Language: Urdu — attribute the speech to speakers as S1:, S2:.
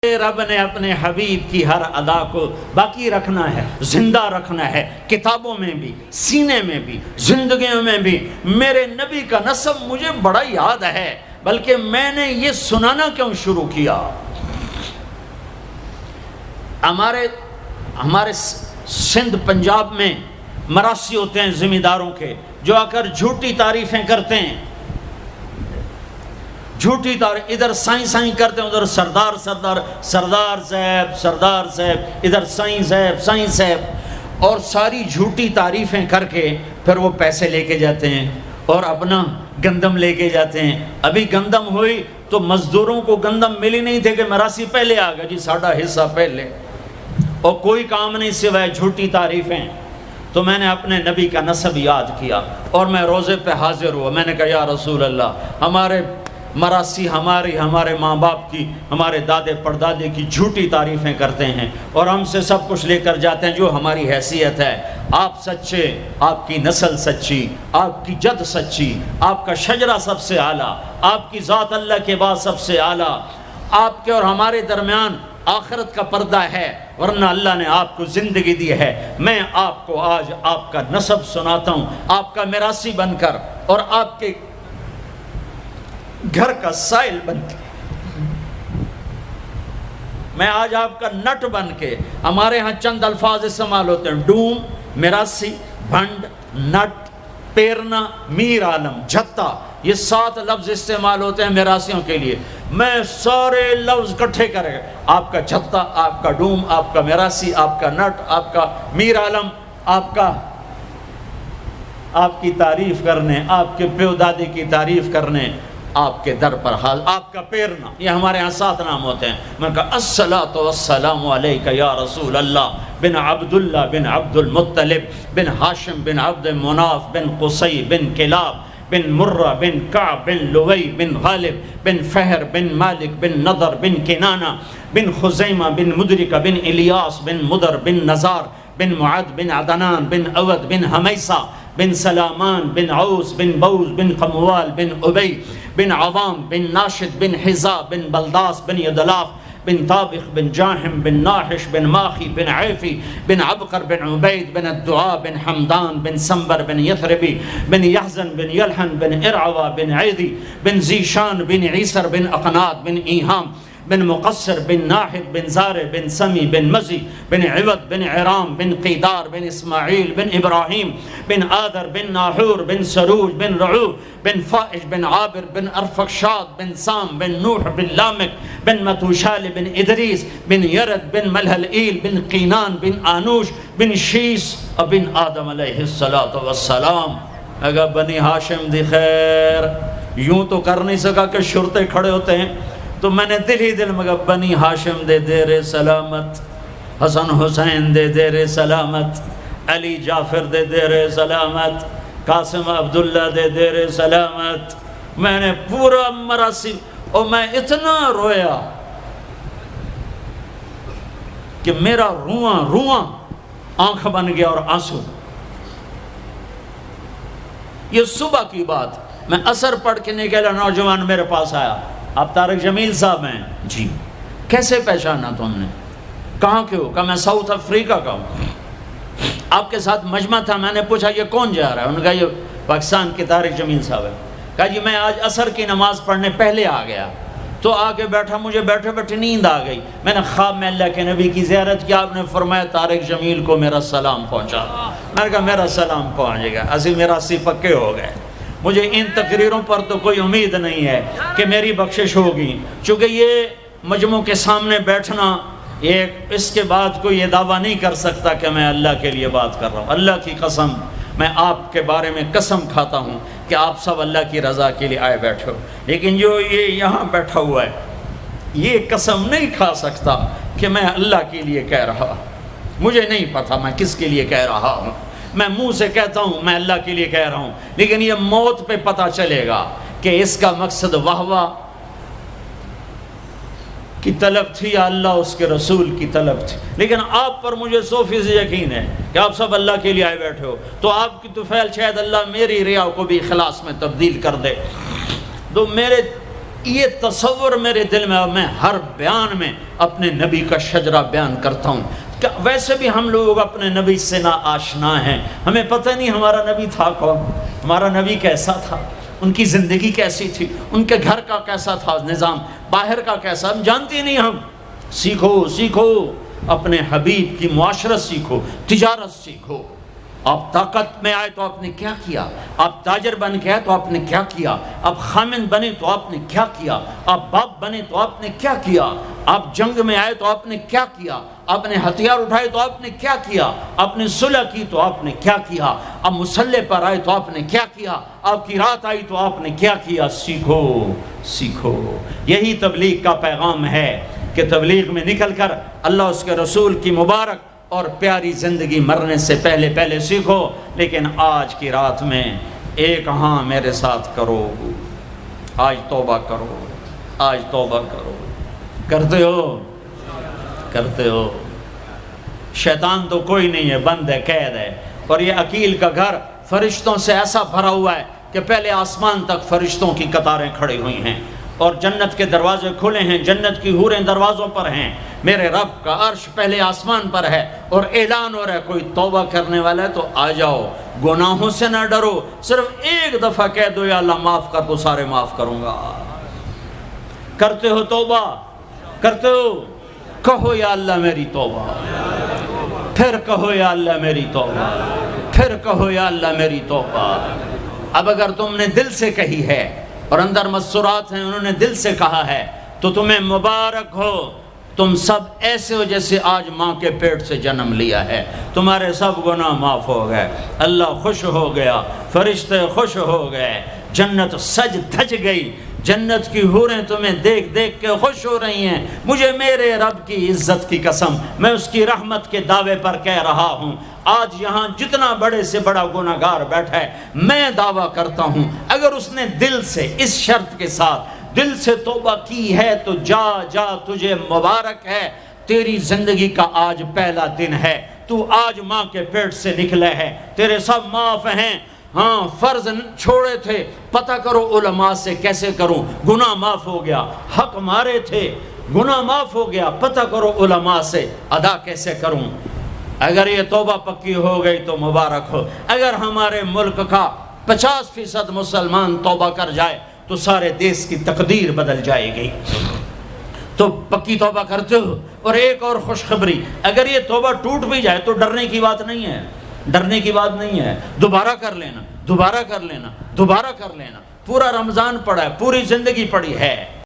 S1: رب نے اپنے حبیب کی ہر ادا کو باقی رکھنا ہے، زندہ رکھنا ہے، کتابوں میں بھی، سینے میں بھی، زندگیوں میں بھی۔ میرے نبی کا نسب مجھے بڑا یاد ہے، بلکہ میں نے یہ سنانا کیوں شروع کیا؟ ہمارے سندھ پنجاب میں مراسی ہوتے ہیں زمینداروں کے، جو آ کر جھوٹی تعریفیں کرتے ہیں، جھوٹی تعریف، ادھر سائیں سائیں کرتے ہیں، ادھر سردار صاحب، ادھر سائیں صاحب، اور ساری جھوٹی تعریفیں کر کے پھر وہ پیسے لے کے جاتے ہیں اور اپنا گندم لے کے جاتے ہیں۔ ابھی گندم ہوئی تو مزدوروں کو گندم ملی نہیں تھے کہ مراسی پہلے آ گیا، جی ساڑھا حصہ پہلے، اور کوئی کام نہیں سوائے جھوٹی تعریفیں۔ تو میں نے اپنے نبی کا نسب یاد کیا اور میں روزے پہ حاضر ہوا۔ میں نے کہا یا رسول اللہ، ہمارے مراسی ہمارے ماں باپ کی، ہمارے دادے پردادے کی جھوٹی تعریفیں کرتے ہیں اور ہم سے سب کچھ لے کر جاتے ہیں جو ہماری حیثیت ہے۔ آپ سچے، آپ کی نسل سچی، آپ کی جد سچی، آپ کا شجرہ سب سے اعلیٰ، آپ کی ذات اللہ کے بعد سب سے اعلیٰ، آپ کے اور ہمارے درمیان آخرت کا پردہ ہے، ورنہ اللہ نے آپ کو زندگی دی ہے۔ میں آپ کو آج آپ کا نسب سناتا ہوں، آپ کا میراثی بن کر اور آپ کے گھر کا سائل بن کے، میں آج آپ کا نٹ بن کے۔ ہمارے ہاں چند الفاظ استعمال ہوتے ہیں، ڈوم، میراثی، بھنڈ، نٹ، پیرنا، میر عالم، جھتا، یہ 7 لفظ استعمال ہوتے ہیں میراثیوں کے لیے۔ میں سارے لفظ کٹھے کرے، آپ کا جھتا، آپ کا ڈوم، آپ کا میراثی، آپ کا نٹ، آپ کا میر عالم، آپ کی تعریف کرنے، آپ کے پیو دادی کی تعریف کرنے آپ کے در پر حاضر، آپ کا پیرنا، یہ ہمارے ہاں 7 نام ہوتے ہیں۔ میں نے کہا الصلاۃ والسلام علیک یا رسول اللہ بن عبداللہ بن عبد المطلب بن ہاشم بن عبد مناف بن قصی بن کلاب بن مرہ بن کعب بن لوی بن غالب بن فہر بن مالک بن نضر بن کنانہ بن خزیمہ بن مدرکہ بن الیاس بن مدر بن نزار بن معد بن عدنان بن اود بن حمیسہ بن سلامان بن عوس بن بوز بن قموال بن ابی بن عوام بن ناشد بن حزا بن بلداس بن یدلاف بن طابخ بن جاحم بن ناحش بن ماخی بن عیفی بن عبقر بن عبید بن الدعاء بن حمدان بن سنبر بن یثربی بن یحزن بن یلحن بن ارعوا بن عیدی بن زیشان بن عیسر بن اقنات بن ایہام بن مقصر بن ناحد بن زارع بن سمی بن مزی بن عوض بن عرام بن قیدار بن اسماعیل بن ابراہیم بن آدر بن ناحور بن سروج بن رعوب بن فائش بن عابر بن ارفقشاد بن سام بن نوح بن لامک بن متوشال بن ادریس بن یرد بن ملہلئیل بن قینان بن آنوش بن شیس بن آدم علیہ السلام۔ اگر بنی ہاشم دی خیر، یوں تو کر نہیں سکا کہ شرطے کھڑے ہوتے ہیں، تو میں نے دل ہی دل میں کہا بنی ہاشم دے دیر سلامت، حسن حسین دے دیر سلامت، علی جعفر دے دیر سلامت، قاسم عبداللہ دے دیر سلامت۔ میں نے پورا مراسی، اور میں اتنا رویا کہ میرا رواں آنکھ بن گیا اور آنسو۔ یہ صبح کی بات، میں عصر پڑھ کے نکلا، نوجوان میرے پاس آیا، آپ طارق جمیل صاحب ہیں؟ جی۔ کیسے پہچانا تم نے؟ کہاں کے ہو؟ کہا میں ساؤتھ افریقہ کا ہوں۔ آپ کے ساتھ مجمع تھا، میں نے پوچھا یہ کون جا رہا ہے؟ انہوں نے کہا یہ پاکستان کے طارق جمیل صاحب ہے۔ کہا جی میں آج عصر کی نماز پڑھنے پہلے آ گیا، تو آ کے بیٹھا، مجھے بیٹھے بیٹھے نیند آ گئی، میں نے خواب میں اللہ کے نبی کی زیارت کیا، آپ نے فرمایا طارق جمیل کو میرا سلام پہنچا۔ میں نے کہا میرا سلام پہنچے گا، اسی میرا سی پکے ہو گئے۔ مجھے ان تقریروں پر تو کوئی امید نہیں ہے کہ میری بخشش ہوگی، چونکہ یہ مجموع کے سامنے بیٹھنا، اس کے بعد کوئی یہ دعویٰ نہیں کر سکتا کہ میں اللہ کے لیے بات کر رہا ہوں۔ اللہ کی قسم، میں آپ کے بارے میں قسم کھاتا ہوں کہ آپ سب اللہ کی رضا کے لیے آئے بیٹھے ہو، لیکن جو یہ یہاں بیٹھا ہوا ہے یہ قسم نہیں کھا سکتا کہ میں اللہ کے لیے کہہ رہا۔ مجھے نہیں پتا میں کس کے لیے کہہ رہا ہوں، میں منہ سے کہتا ہوں میں اللہ کے لیے کہہ رہا ہوں، لیکن یہ موت پہ پتہ چلے گا کہ اس کا مقصد واہ کی طلب تھی یا اللہ اس کے رسول کی طلب تھی۔ لیکن آپ پر مجھے 100% یقین ہے کہ آپ سب اللہ کے لیے آئے بیٹھے ہو، تو آپ کی طفیل شاید اللہ میری ریا کو بھی اخلاص میں تبدیل کر دے۔ تو میرے یہ تصور میرے دل میں، اور میں ہر بیان میں اپنے نبی کا شجرہ بیان کرتا ہوں کہ ویسے بھی ہم لوگ اپنے نبی سے نا آشنا ہیں، ہمیں پتہ نہیں ہمارا نبی تھا کون، ہمارا نبی کیسا تھا، ان کی زندگی کیسی تھی، ان کے گھر کا کیسا تھا نظام، باہر کا کیسا، ہم جانتے نہیں۔ ہم سیکھو اپنے حبیب کی معاشرت سیکھو، تجارت سیکھو۔ آپ طاقت میں آئے تو آپ نے کیا کیا، آپ تاجر بن کے آئے تو آپ نے کیا کیا، آپ خامن بنے تو آپ نے کیا کیا، آپ باپ بنے تو آپ نے کیا کیا، آپ جنگ میں آئے تو آپ نے کیا کیا، آپ نے ہتھیار اٹھائے تو آپ نے کیا کیا، آپ نے صلح کی تو آپ نے کیا کیا، آپ مسلح پر آئے تو آپ نے کیا کیا، آپ کی رات آئی تو آپ نے کیا کیا۔ سیکھو۔ یہی تبلیغ کا پیغام ہے کہ تبلیغ میں نکل کر اللہ اس کے رسول کی مبارک اور پیاری زندگی مرنے سے پہلے سیکھو۔ لیکن آج کی رات میں ایک ہاں میرے ساتھ کرو، آج توبہ کرو۔ کرتے ہو۔ شیطان تو کوئی نہیں ہے، بند ہے، قید ہے، اور یہ عقیل کا گھر فرشتوں سے ایسا بھرا ہوا ہے کہ پہلے آسمان تک فرشتوں کی قطاریں کھڑی ہوئی ہیں، اور جنت کے دروازے کھلے ہیں، جنت کی حوریں دروازوں پر ہیں، میرے رب کا عرش پہلے آسمان پر ہے، اور اعلان ہو رہا ہے کوئی توبہ کرنے والا ہے تو آ جاؤ، گناہوں سے نہ ڈرو، صرف ایک دفعہ کہہ دو یا اللہ معاف کر تو سارے معاف کروں گا۔ کرتے ہو توبہ؟ کرتے ہو؟ کہو یا اللہ میری توبہ، پھر کہو یا اللہ میری توبہ، پھر کہو یا اللہ میری توبہ۔ اب اگر تم نے دل سے کہی ہے اور اندر مسرات ہیں، انہوں نے دل سے کہا ہے، تو تمہیں مبارک ہو، تم سب ایسے ہو جیسے آج ماں کے پیٹ سے جنم لیا ہے، تمہارے سب گناہ معاف ہو گئے، اللہ خوش ہو گیا، فرشتے خوش ہو گئے، جنت سج دھج گئی، جنت کی حوریں تمہیں دیکھ دیکھ کے خوش ہو رہی ہیں۔ مجھے میرے رب کی عزت کی قسم، میں اس کی رحمت کے دعوے پر کہہ رہا ہوں، آج یہاں جتنا بڑے سے بڑا گناہگار بیٹھا ہے، میں دعویٰ کرتا ہوں اگر اس نے دل سے اس شرط کے ساتھ دل سے توبہ کی ہے تو جا تجھے مبارک ہے، تیری زندگی کا آج پہلا دن ہے، تو آج ماں کے پیٹ سے نکلے ہے، تیرے سب معاف ہیں۔ ہاں فرض چھوڑے تھے، پتہ کرو علماء سے کیسے کروں، گناہ معاف ہو گیا، حق مارے تھے، گناہ معاف ہو گیا، پتہ کرو علماء سے ادا کیسے کروں۔ اگر یہ توبہ پکی ہو گئی تو مبارک ہو۔ اگر ہمارے ملک کا 50% مسلمان توبہ کر جائے تو سارے دیش کی تقدیر بدل جائے گی۔ تو پکی توبہ کرتے ہو۔ اور ایک اور خوشخبری، اگر یہ توبہ ٹوٹ بھی جائے تو ڈرنے کی بات نہیں ہے، ڈرنے کی بات نہیں ہے، دوبارہ کر لینا، پورا رمضان پڑا ہے، پوری زندگی پڑی ہے۔